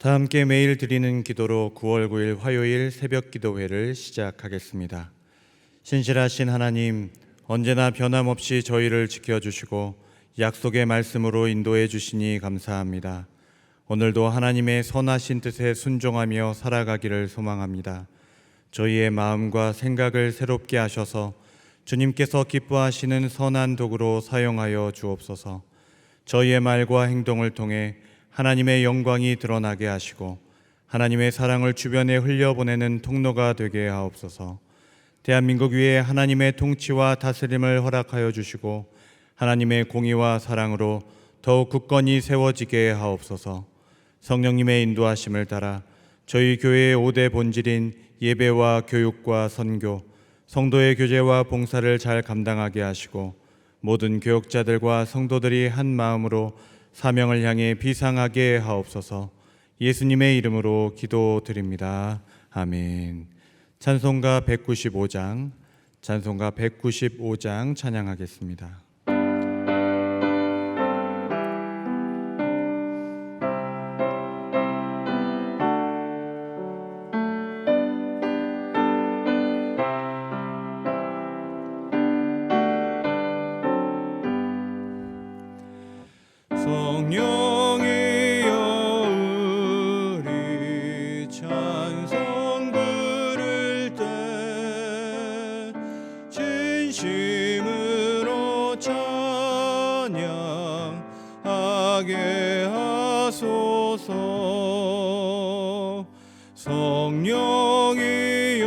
다 함께 매일 드리는 기도로 9월 9일 화요일 새벽 기도회를 시작하겠습니다. 신실하신 하나님, 언제나 변함없이 저희를 지켜주시고 약속의 말씀으로 인도해 주시니 감사합니다. 오늘도 하나님의 선하신 뜻에 순종하며 살아가기를 소망합니다. 저희의 마음과 생각을 새롭게 하셔서 주님께서 기뻐하시는 선한 도구로 사용하여 주옵소서. 저희의 말과 행동을 통해 하나님의 영광이 드러나게 하시고 하나님의 사랑을 주변에 흘려보내는 통로가 되게 하옵소서. 대한민국 위에 하나님의 통치와 다스림을 허락하여 주시고 하나님의 공의와 사랑으로 더욱 굳건히 세워지게 하옵소서. 성령님의 인도하심을 따라 저희 교회의 5대 본질인 예배와 교육과 선교, 성도의 교제와 봉사를 잘 감당하게 하시고 모든 교역자들과 성도들이 한 마음으로 사명을 향해 비상하게 하옵소서. 예수님의 이름으로 기도드립니다. 아멘. 찬송가 195장 찬양하겠습니다. 성령이여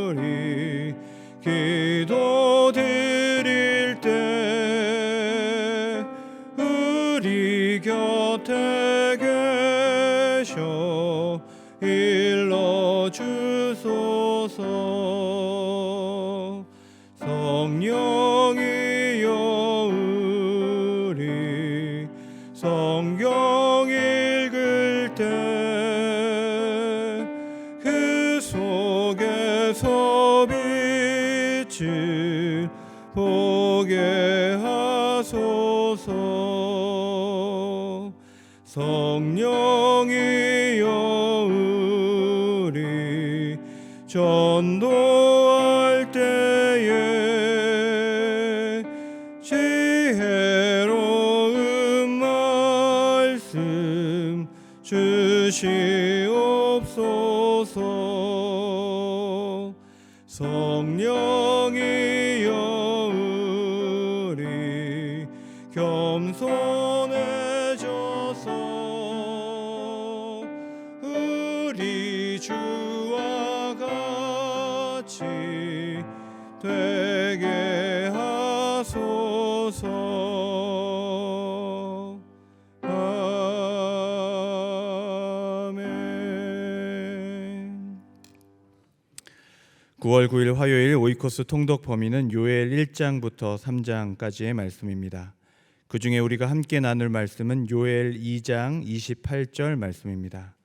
우리 기도 드릴 때 우리 곁에 계셔 일러주소서. 성령이여 우리 성경 읽을 때 그 속에서 빛을 보게 하소서. 성령이여 우리 전도할 때에 지혜로운 말씀 주시옵소서. 성령이여 우리 겸손해져서 우리 주와 같이 되게 하소서. 아멘. 9월 9일 화요일 오이코스 통독 범위는 요엘 1장부터 3장까지의 말씀입니다. 그 중에 우리가 함께 나눌 말씀은 요엘 2장 28절 말씀입니다.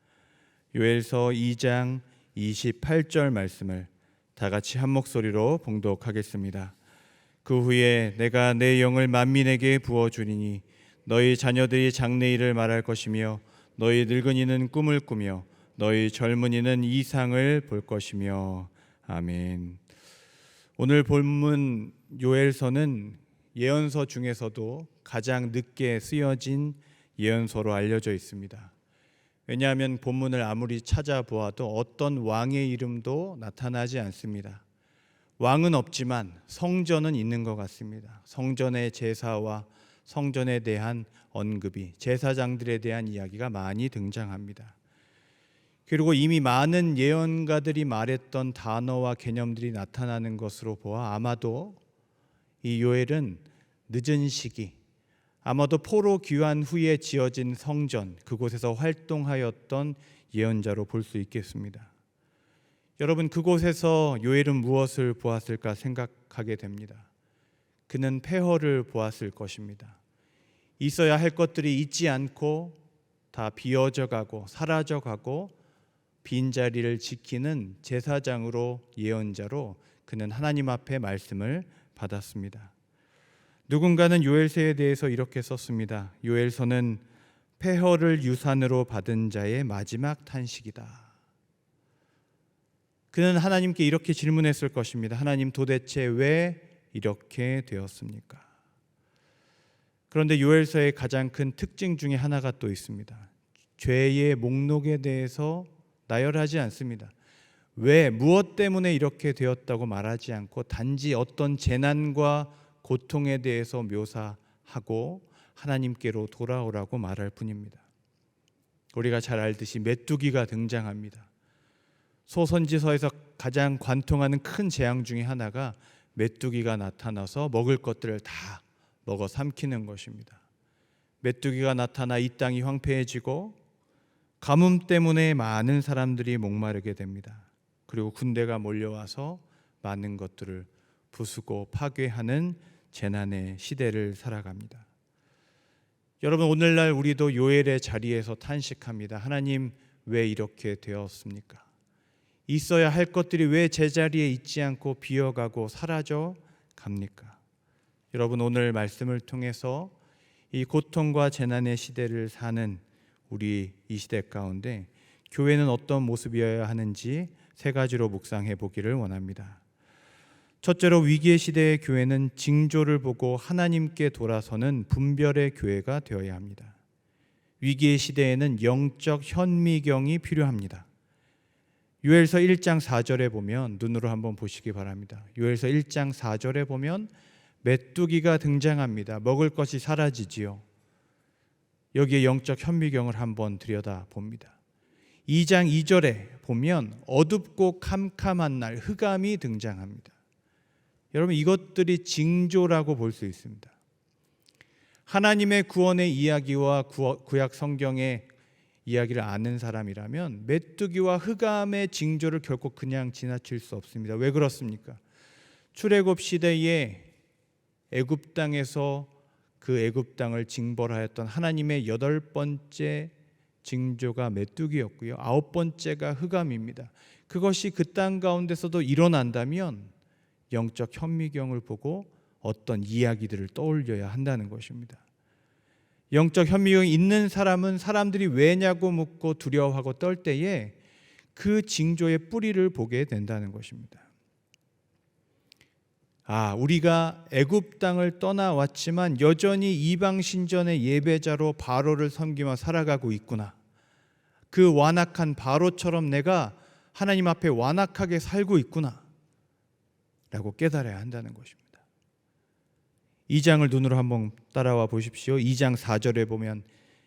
요엘서 2장 28절 말씀을 다 같이 한 목소리로 봉독하겠습니다. 그 후에 내가 내 영을 만민에게 부어주리니 너희 자녀들이 장래일을 말할 것이며 너희 늙은이는 꿈을 꾸며 너희 젊은이는 이상을 볼 것이며. 아멘. 오늘 본문 요엘서는 예언서 중에서도 가장 늦게 쓰여진 예언서로 알려져 있습니다. 왜냐하면 본문을 아무리 찾아보아도 어떤 왕의 이름도 나타나지 않습니다. 왕은 없지만 성전은 있는 것 같습니다. 성전의 제사와 성전에 대한 언급이, 제사장들에 대한 이야기가 많이 등장합니다. 그리고 이미 많은 예언가들이 말했던 단어와 개념들이 나타나는 것으로 보아 아마도 이 요엘은 늦은 시기, 아마도 포로 귀환 후에 지어진 성전, 그곳에서 활동하였던 예언자로 볼 수 있겠습니다. 여러분, 그곳에서 요엘은 무엇을 보았을까 생각하게 됩니다. 그는 폐허를 보았을 것입니다. 있어야 할 것들이 있지 않고 다 비어져가고 사라져가고 빈자리를 지키는 제사장으로, 예언자로 그는 하나님 앞에 말씀을 받았습니다. 누군가는 요엘서에 대해서 이렇게 썼습니다. 요엘서는 폐허를 유산으로 받은 자의 마지막 탄식이다. 그는 하나님께 이렇게 질문했을 것입니다. 하나님, 도대체 왜 이렇게 되었습니까? 그런데 요엘서의 가장 큰 특징 중에 하나가 또 있습니다. 죄의 목록에 대해서 나열하지 않습니다. 왜, 무엇 때문에 이렇게 되었다고 말하지 않고 단지 어떤 재난과 고통에 대해서 묘사하고 하나님께로 돌아오라고 말할 뿐입니다. 우리가 잘 알듯이 메뚜기가 등장합니다. 소선지서에서 가장 관통하는 큰 재앙 중에 하나가 메뚜기가 나타나서 먹을 것들을 다 먹어 삼키는 것입니다. 메뚜기가 나타나 이 땅이 황폐해지고 가뭄 때문에 많은 사람들이 목마르게 됩니다. 그리고 군대가 몰려와서 많은 것들을 부수고 파괴하는 재난의 시대를 살아갑니다. 여러분, 오늘날 우리도 요엘의 자리에서 탄식합니다. 하나님, 왜 이렇게 되었습니까? 있어야 할 것들이 왜 제자리에 있지 않고 비어가고 사라져 갑니까? 여러분, 오늘 말씀을 통해서 이 고통과 재난의 시대를 사는 우리 이 시대 가운데 교회는 어떤 모습이어야 하는지 세 가지로 묵상해 보기를 원합니다. 첫째로, 위기의 시대의 교회는 징조를 보고 하나님께 돌아서는 분별의 교회가 되어야 합니다. 위기의 시대에는 영적 현미경이 필요합니다. 요엘서 1장 4절에 보면, 눈으로 한번 보시기 바랍니다. 요엘서 1장 4절에 보면 메뚜기가 등장합니다. 먹을 것이 사라지지요. 여기에 영적 현미경을 한번 들여다봅니다. 2장 2절에 보면 어둡고 캄캄한 날, 흑암이 등장합니다. 여러분, 이것들이 징조라고 볼 수 있습니다. 하나님의 구원의 이야기와 구약 성경의 이야기를 아는 사람이라면 메뚜기와 흑암의 징조를 결코 그냥 지나칠 수 없습니다. 왜 그렇습니까? 출애굽 시대에 애굽 땅에서 그 애굽 땅을 징벌하였던 하나님의 8번째 징조가 메뚜기였고요. 9번째가 흑암입니다. 그것이 그 땅 가운데서도 일어난다면 영적 현미경을 보고 어떤 이야기들을 떠올려야 한다는 것입니다. 영적 현미경이 있는 사람은 사람들이 왜냐고 묻고 두려워하고 떨 때에 그 징조의 뿌리를 보게 된다는 것입니다. 우리가 애굽 땅을 떠나왔지만 여전히 이방 신전의 예배자로 바로를 섬기며 살아가고 있구나. 그 완악한 바로처럼 내가 하나님 앞에 완악하게 살고 있구나 라고 깨달아야 한다는 것입니다. 2장을 눈으로 한번 따라와 보십시오. 2장 4절에 보면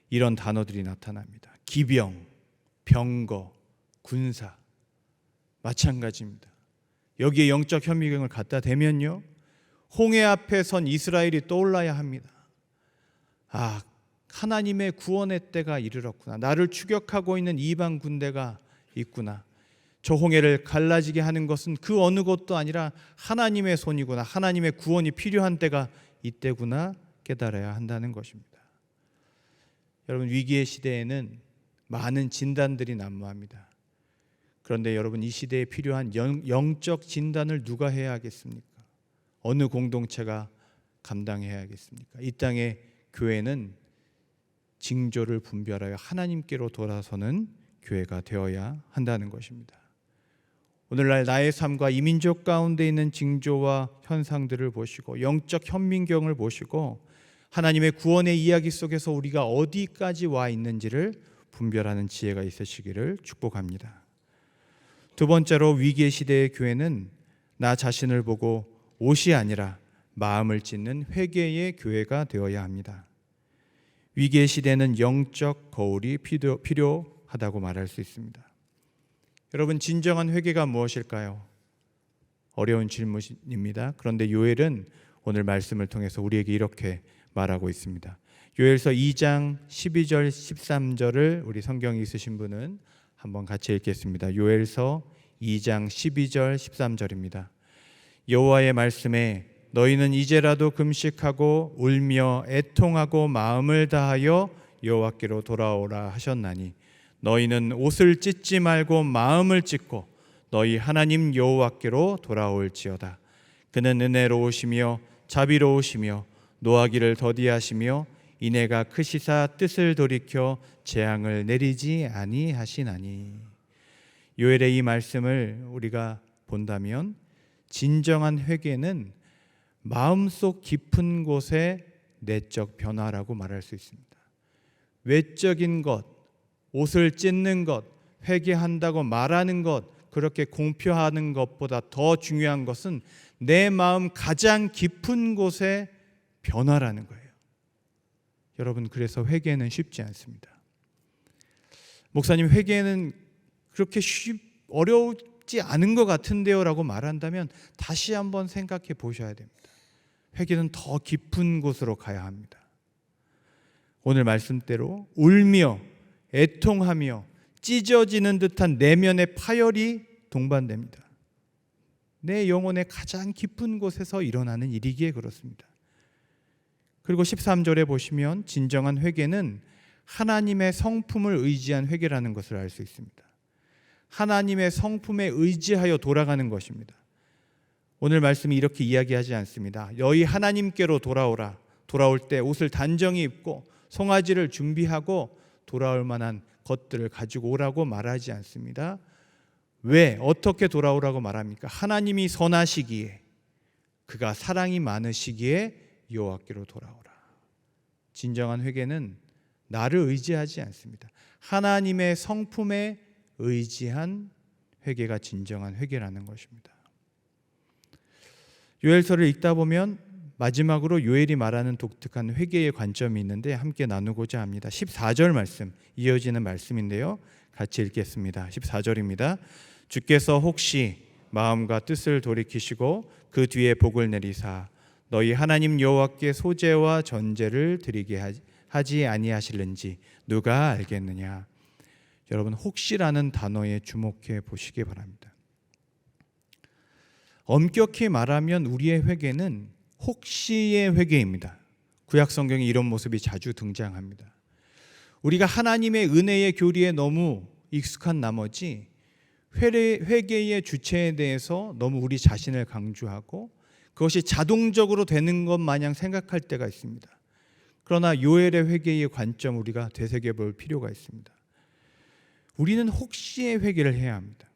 이런 단어들이 나타납니다. 기병, 병거, 군사, 마찬가지입니다. 여기에 영적 현미경을 갖다 대면요, 홍해 앞에 선 이스라엘이 떠올라야 합니다. 하나님의 구원의 때가 이르렀구나. 나를 추격하고 있는 이방 군대가 있구나. 저 홍해를 갈라지게 하는 것은 그 어느 것도 아니라 하나님의 손이구나. 하나님의 구원이 필요한 때가 이때구나 깨달아야 한다는 것입니다. 여러분, 위기의 시대에는 많은 진단들이 난무합니다. 그런데 여러분, 이 시대에 필요한 영적 진단을 누가 해야 하겠습니까? 어느 공동체가 감당해야 하겠습니까? 이 땅의 교회는 징조를 분별하여 하나님께로 돌아서는 교회가 되어야 한다는 것입니다. 오늘날 나의 삶과 이 민족 가운데 있는 징조와 현상들을 보시고 영적 현미경을 보시고 하나님의 구원의 이야기 속에서 우리가 어디까지 와 있는지를 분별하는 지혜가 있으시기를 축복합니다. 두 번째로, 위기의 시대의 교회는 나 자신을 보고 옷이 아니라 마음을 찢는 회개의 교회가 되어야 합니다. 위기의 시대는 영적 거울이 필요하다고 말할 수 있습니다. 여러분, 진정한 회개가 무엇일까요? 어려운 질문입니다. 그런데 요엘은 오늘 말씀을 통해서 우리에게 이렇게 말하고 있습니다. 요엘서 2장 12절 13절을 우리 성경이 있으신 분은 한번 같이 읽겠습니다. 요엘서 2장 12절 13절입니다. 여호와의 말씀에 너희는 이제라도 금식하고 울며 애통하고 마음을 다하여 여호와께로 돌아오라 하셨나니 너희는 옷을 찢지 말고 마음을 찢고 너희 하나님 여호와께로 돌아올지어다. 그는 은혜로우시며 자비로우시며 노하기를 더디하시며 이내가 크시사 뜻을 돌이켜 재앙을 내리지 아니하시나니. 요엘의 이 말씀을 우리가 본다면 진정한 회개는 마음속 깊은 곳의 내적 변화라고 말할 수 있습니다. 외적인 것, 옷을 찢는 것, 회개한다고 말하는 것, 그렇게 공표하는 것보다 더 중요한 것은 내 마음 가장 깊은 곳의 변화라는 거예요. 여러분, 그래서 회개는 쉽지 않습니다. 목사님, 회개는 그렇게 어렵지 않은 것 같은데요 라고 말한다면 다시 한번 생각해 보셔야 됩니다. 회개는 더 깊은 곳으로 가야 합니다. 오늘 말씀대로 울며 애통하며 찢어지는 듯한 내면의 파열이 동반됩니다. 내 영혼의 가장 깊은 곳에서 일어나는 일이기에 그렇습니다. 그리고 13절에 보시면 진정한 회개는 하나님의 성품을 의지한 회개라는 것을 알 수 있습니다. 하나님의 성품에 의지하여 돌아가는 것입니다. 오늘 말씀이 이렇게 이야기하지 않습니다. 너희 하나님께로 돌아오라. 돌아올 때 옷을 단정히 입고 송아지를 준비하고 돌아올 만한 것들을 가지고 오라고 말하지 않습니다. 왜? 어떻게 돌아오라고 말합니까? 하나님이 선하시기에, 그가 사랑이 많으시기에 여호와께로 돌아오라. 진정한 회개는 나를 의지하지 않습니다. 하나님의 성품에 의지한 회개가 진정한 회개라는 것입니다. 요엘서를 읽다 보면 마지막으로 요엘이 말하는 독특한 회개의 관점이 있는데 함께 나누고자 합니다. 14절 말씀, 이어지는 말씀인데요, 같이 읽겠습니다. 14절입니다. 주께서 혹시 마음과 뜻을 돌이키시고 그 뒤에 복을 내리사 너희 하나님 여호와께 소제와 전제를 드리게 하지 아니하실는지 누가 알겠느냐. 여러분, 혹시라는 단어에 주목해 보시기 바랍니다. 엄격히 말하면 우리의 회개는 혹시의 회개입니다. 구약 성경에 이런 모습이 자주 등장합니다. 우리가 하나님의 은혜의 교리에 너무 익숙한 나머지 회개의 주체에 대해서 너무 우리 자신을 강조하고 그것이 자동적으로 되는 것 마냥 생각할 때가 있습니다. 그러나 요엘의 회개의 관점 우리가 되새겨 볼 필요가 있습니다. 우리는 혹시의 회개를 해야 합니다.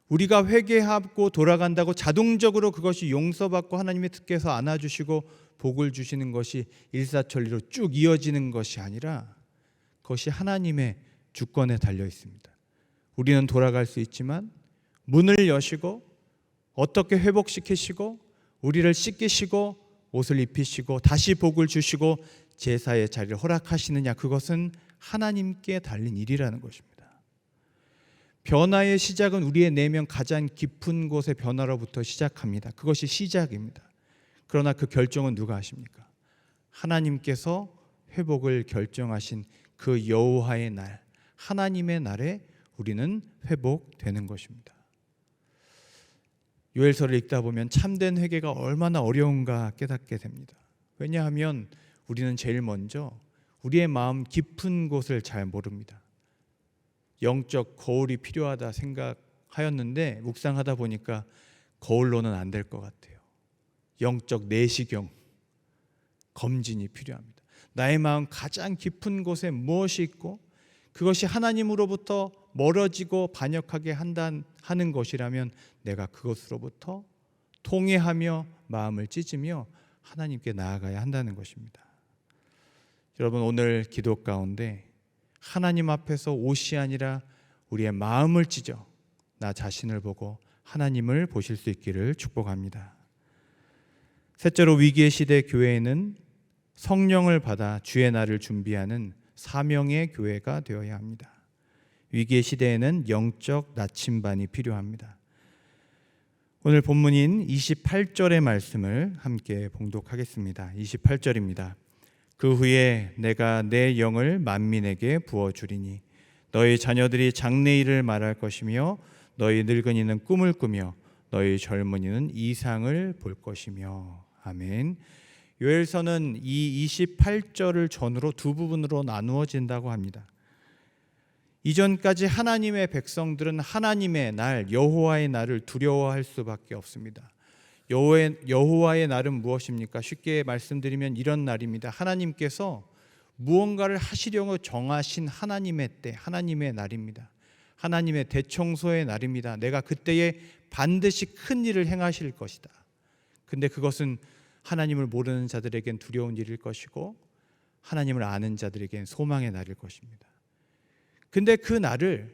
우리가 회개하고 돌아간다고 자동적으로 그것이 용서받고 하나님의 뜻께서 안아주시고 복을 주시는 것이 일사천리로 쭉 이어지는 것이 아니라 그것이 하나님의 주권에 달려 있습니다. 우리는 돌아갈 수 있지만 문을 여시고 어떻게 회복시키시고 우리를 씻기시고 옷을 입히시고 다시 복을 주시고 제사의 자리를 허락하시느냐, 그것은 하나님께 달린 일이라는 것입니다. 변화의 시작은 우리의 내면 가장 깊은 곳의 변화로부터 시작합니다. 그것이 시작입니다. 그러나 그 결정은 누가 하십니까? 하나님께서 회복을 결정하신 그 여호와의 날, 하나님의 날에 우리는 회복되는 것입니다. 요엘서를 읽다 보면 참된 회개가 얼마나 어려운가 깨닫게 됩니다. 왜냐하면 우리는 제일 먼저 우리의 마음 깊은 곳을 잘 모릅니다. 영적 거울이 필요하다 생각하였는데 묵상하다 보니까 거울로는 안 될 것 같아요. 영적 내시경, 검진이 필요합니다. 나의 마음 가장 깊은 곳에 무엇이 있고 그것이 하나님으로부터 멀어지고 반역하게 하는 것이라면 내가 그것으로부터 통회하며 마음을 찢으며 하나님께 나아가야 한다는 것입니다. 여러분, 오늘 기도 가운데 하나님 앞에서 옷이 아니라 우리의 마음을 찢어 나 자신을 보고 하나님을 보실 수 있기를 축복합니다. 셋째로, 위기의 시대 교회에는 성령을 받아 주의 날을 준비하는 사명의 교회가 되어야 합니다. 위기의 시대에는 영적 나침반이 필요합니다. 오늘 본문인 28절의 말씀을 함께 봉독하겠습니다. 28절입니다. 그 후에 내가 내 영을 만민에게 부어주리니 너희 자녀들이 장래일을 말할 것이며 너희 늙은이는 꿈을 꾸며 너희 젊은이는 이상을 볼 것이며. 아멘. 요엘서는 이 28절을 전후로 두 부분으로 나누어진다고 합니다. 이전까지 하나님의 백성들은 하나님의 날, 여호와의 날을 두려워할 수밖에 없습니다. 여호와의 날은 무엇입니까? 쉽게 말씀드리면 이런 날입니다. 하나님께서 무언가를 하시려고 정하신 하나님의 때, 하나님의 날입니다. 하나님의 대청소의 날입니다. 내가 그때에 반드시 큰 일을 행하실 것이다. 근데 그것은 하나님을 모르는 자들에겐 두려운 일일 것이고 하나님을 아는 자들에겐 소망의 날일 것입니다. 근데 그 날을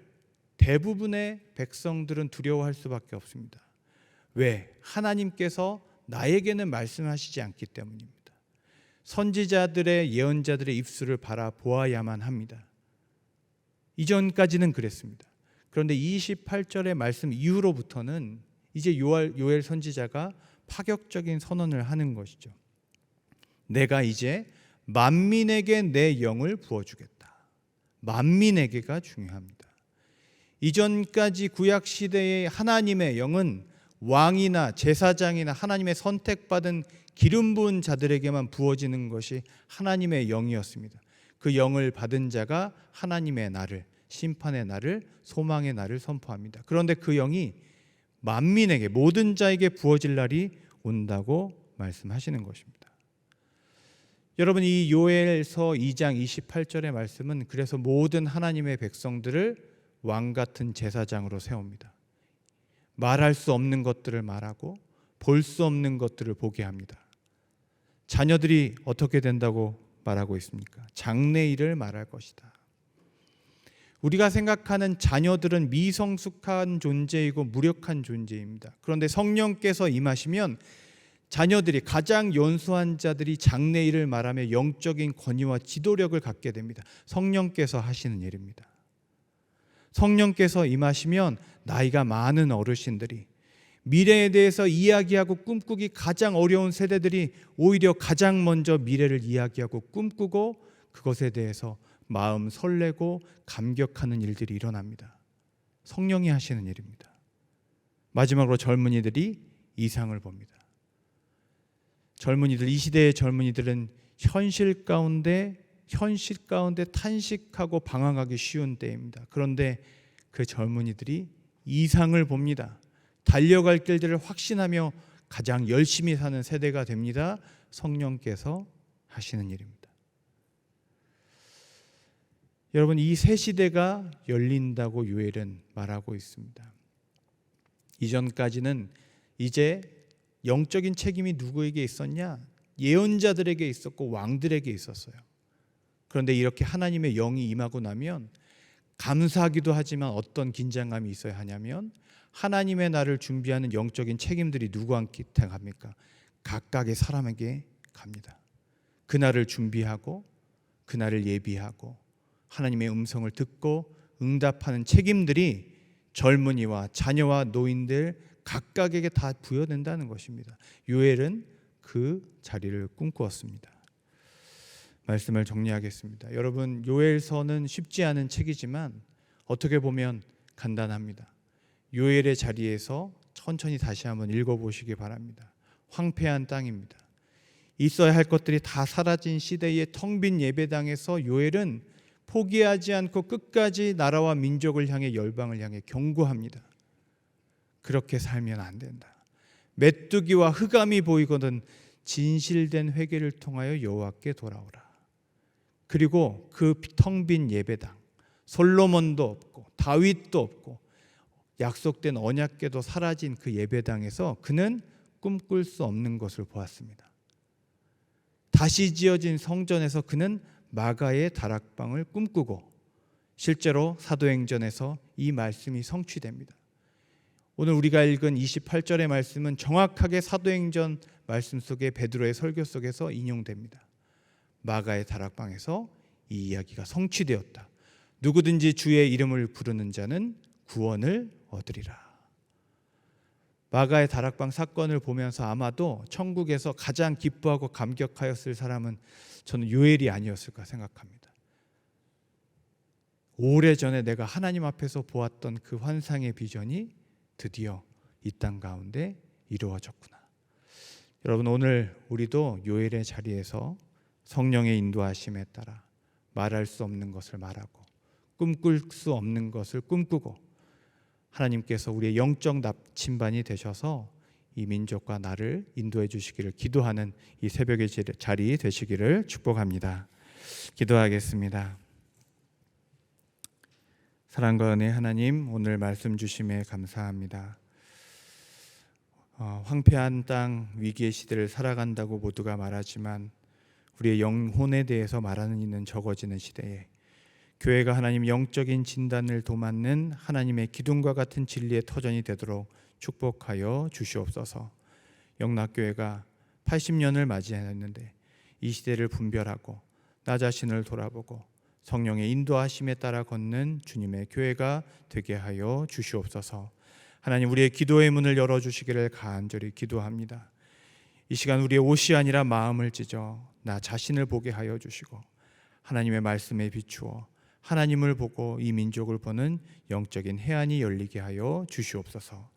대부분의 백성들은 두려워할 수밖에 없습니다. 왜? 하나님께서 나에게는 말씀하시지 않기 때문입니다. 선지자들의 예언자들의 입술을 바라보아야만 합니다. 이전까지는 그랬습니다. 그런데 28절의 말씀 이후로부터는 이제 요엘 선지자가 파격적인 선언을 하는 것이죠. 내가 이제 만민에게 내 영을 부어주겠다. 만민에게가 중요합니다. 이전까지 구약시대의 하나님의 영은 왕이나 제사장이나 하나님의 선택받은 기름 부은 자들에게만 부어지는 것이 하나님의 영이었습니다. 그 영을 받은 자가 하나님의 날을, 심판의 날을, 소망의 날을 선포합니다. 그런데 그 영이 만민에게, 모든 자에게 부어질 날이 온다고 말씀하시는 것입니다. 여러분, 이 요엘서 2장 28절의 말씀은 그래서 모든 하나님의 백성들을 왕 같은 제사장으로 세웁니다. 말할 수 없는 것들을 말하고 볼 수 없는 것들을 보게 합니다. 자녀들이 어떻게 된다고 말하고 있습니까? 장래일을 말할 것이다. 우리가 생각하는 자녀들은 미성숙한 존재이고 무력한 존재입니다. 그런데 성령께서 임하시면 자녀들이, 가장 연소한 자들이 장래일을 말하며 영적인 권위와 지도력을 갖게 됩니다. 성령께서 하시는 일입니다. 성령께서 임하시면 나이가 많은 어르신들이, 미래에 대해서 이야기하고 꿈꾸기 가장 어려운 세대들이 오히려 가장 먼저 미래를 이야기하고 꿈꾸고 그것에 대해서 마음 설레고 감격하는 일들이 일어납니다. 성령이 하시는 일입니다. 마지막으로 젊은이들이 이상을 봅니다. 젊은이들, 이 시대의 젊은이들은 현실 가운데 탄식하고 방황하기 쉬운 때입니다. 그런데 그 젊은이들이 이상을 봅니다. 달려갈 길들을 확신하며 가장 열심히 사는 세대가 됩니다. 성령께서 하시는 일입니다. 여러분, 이 새 시대가 열린다고 요엘은 말하고 있습니다. 이전까지는 이제 영적인 책임이 누구에게 있었냐? 예언자들에게 있었고 왕들에게 있었어요. 그런데 이렇게 하나님의 영이 임하고 나면 감사하기도 하지만 어떤 긴장감이 있어야 하냐면, 하나님의 날을 준비하는 영적인 책임들이 누구한테 갑니까? 각각의 사람에게 갑니다. 그날을 준비하고 그날을 예비하고 하나님의 음성을 듣고 응답하는 책임들이 젊은이와 자녀와 노인들 각각에게 다 부여된다는 것입니다. 요엘은 그 자리를 꿈꾸었습니다. 말씀을 정리하겠습니다. 여러분, 요엘서는 쉽지 않은 책이지만 어떻게 보면 간단합니다. 요엘의 자리에서 천천히 다시 한번 읽어보시기 바랍니다. 황폐한 땅입니다. 있어야 할 것들이 다 사라진 시대의 텅 빈 예배당에서 요엘은 포기하지 않고 끝까지 나라와 민족을 향해, 열방을 향해 경고합니다. 그렇게 살면 안 된다. 메뚜기와 흑암이 보이거든 진실된 회개를 통하여 여호와께 돌아오라. 그리고 그 텅 빈 예배당, 솔로몬도 없고 다윗도 없고 약속된 언약궤도 사라진 그 예배당에서 그는 꿈꿀 수 없는 것을 보았습니다. 다시 지어진 성전에서 그는 마가의 다락방을 꿈꾸고, 실제로 사도행전에서 이 말씀이 성취됩니다. 오늘 우리가 읽은 28절의 말씀은 정확하게 사도행전 말씀 속에, 베드로의 설교 속에서 인용됩니다. 마가의 다락방에서 이 이야기가 성취되었다. 누구든지 주의 이름을 부르는 자는 구원을 얻으리라. 마가의 다락방 사건을 보면서 아마도 천국에서 가장 기뻐하고 감격하였을 사람은 저는 요엘이 아니었을까 생각합니다. 오래전에 내가 하나님 앞에서 보았던 그 환상의 비전이 드디어 이 땅 가운데 이루어졌구나. 여러분, 오늘 우리도 요엘의 자리에서 성령의 인도하심에 따라 말할 수 없는 것을 말하고 꿈꿀 수 없는 것을 꿈꾸고, 하나님께서 우리의 영적 나침반이 되셔서 이 민족과 나를 인도해 주시기를 기도하는 이 새벽의 자리 되시기를 축복합니다. 기도하겠습니다. 사랑과 은혜 하나님, 오늘 말씀 주심에 감사합니다. 황폐한 땅, 위기의 시대를 살아간다고 모두가 말하지만 우리의 영혼에 대해서 말하는 이는 적어지는 시대에 교회가 하나님 영적인 진단을 도맡는 하나님의 기둥과 같은 진리의 터전이 되도록 축복하여 주시옵소서. 영락교회가 80년을 맞이했는데 이 시대를 분별하고 나 자신을 돌아보고 성령의 인도하심에 따라 걷는 주님의 교회가 되게 하여 주시옵소서. 하나님, 우리의 기도의 문을 열어주시기를 간절히 기도합니다. 이 시간 우리의 옷이 아니라 마음을 찢어 나 자신을 보게 하여 주시고 하나님의 말씀에 비추어 하나님을 보고 이 민족을 보는 영적인 해안이 열리게 하여 주시옵소서.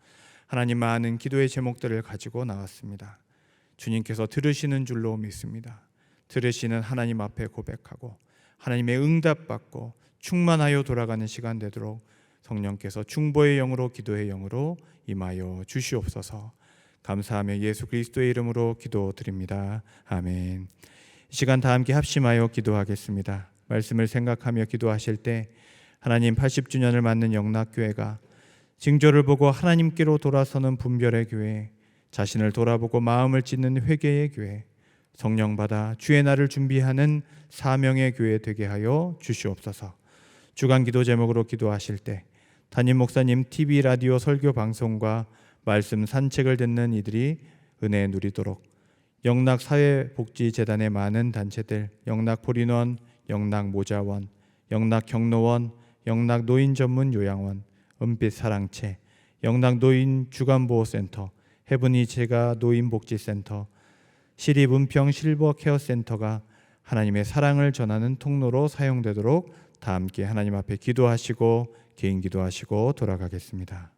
하나님, 많은 기도의 제목들을 가지고 나왔습니다. 주님께서 들으시는 줄로 믿습니다. 들으시는 하나님 앞에 고백하고 하나님의 응답받고 충만하여 돌아가는 시간 되도록 성령께서 중보의 영으로 기도의 영으로 임하여 주시옵소서. 감사하며 예수 그리스도의 이름으로 기도드립니다. 아멘. 이 시간 다 함께 합심하여 기도하겠습니다. 말씀을 생각하며 기도하실 때 하나님 80주년을 맞는 영락교회가 징조를 보고 하나님께로 돌아서는 분별의 교회, 자신을 돌아보고 마음을 찢는 회개의 교회, 성령 받아 주의 날을 준비하는 사명의 교회 되게 하여 주시옵소서. 주간 기도 제목으로 기도하실 때 담임 목사님 TV 라디오 설교 방송과 말씀 산책을 듣는 이들이 은혜 누리도록 영락사회복지재단의 많은 단체들, 영락포린원, 영락모자원, 영락경로원, 영락노인전문요양원, 은빛사랑채, 영락노인주간보호센터, 해븐이제가 노인복지센터, 시립은평 실버케어센터가 하나님의 사랑을 전하는 통로로 사용되도록 다 함께 하나님 앞에 기도하시고 개인 기도하시고 돌아가겠습니다.